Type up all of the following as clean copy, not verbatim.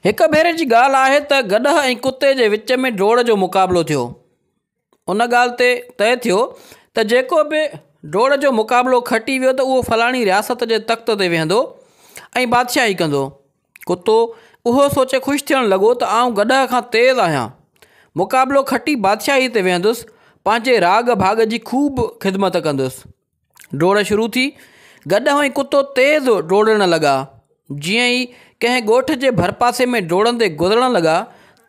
हिक भेरे जी ॻाल्हि आहे त गॾह ऐं कुते जे विच में डोड़ जो मुक़ाबिलो थियो। उन ॻाल्हि ते तइ थियो त जेको बि डोड़ जो मुक़ाबिलो खटी वियो त उहो फलाणी रियासत जे तख़्त ते वेहंदो ऐं बादशाही कंदो। कुतो उहो सोचे ख़ुशि थियणु लॻो त आउं गॾह खां तेज़ आहियां, मुक़ाबिलो खटी बादशाही ते वेहंदुसि, पंहिंजे राग भाग जी ख़ूब ख़िदमत कंदुसि। डोड़ शुरू थी। गॾह ऐं कुतो तेज़ डोड़ण लॻा। जीअं ई कंहिं ॻोठ जे भरपासे में डोड़ंदे गुज़रण लॻा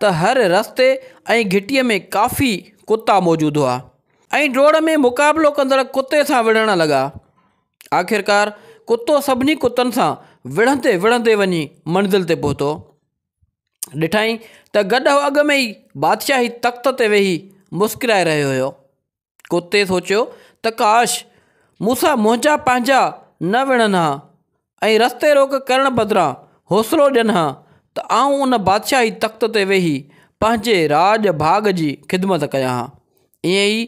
त हर रस्ते ऐं घिटीअ में काफ़ी कुता मौजूदु हुआ ऐं डोड़ में मुक़ाबिलो कंदड़ कुते सां विढ़ण लॻा। आख़िरकार कुतो सभिनी कुतनि सां विढ़ंदे विढ़ंदे वञी मंज़िल ते पहुतो। ॾिठईं त गॾह अॻ में ई बादशाही तख़्त ते वेही मुस्किराए रहियो हुयो। कुते सोचियो त काश मूंसां मुंहिंजा पंहिंजा न विढ़नि हा ऐं रस्ते रोक करण बदिरां हौसलो ॾियनि हा त आउं उन बादशाही तख़्त ते वेही पंहिंजे राज भाग जी ख़िदमत कयां हा। ईअं ई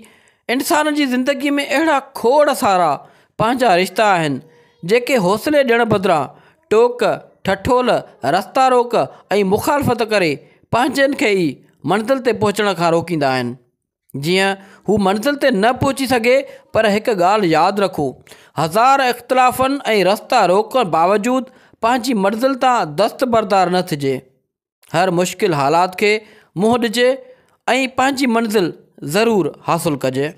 इंसान जी ज़िंदगीअ में अहिड़ा खोड़ सारा पंहिंजा रिश्ता आहिनि जेके हौसले ॾियण बदिरां टोक ठठोल रस्ता रोक ऐं मुखालफ़त करे पंहिंजनि खे ई मंज़िल ते पहुचण खां रोकींदा आहिनि। जीअं हू मंज़िल ते न पहुची सघे, पर हिकु ॻाल्हि यादि रखो, हज़ार इख़्तिलाफ़नि ऐं रस्ता रोकण बावजूदि पंहिंजी मंज़िल तां दस्तबरदार न थिजे। हर मुश्किल हालात खे मुंहुं ॾिजे ऐं पंहिंजी मंज़िल ज़रूरु हासिलु कजे।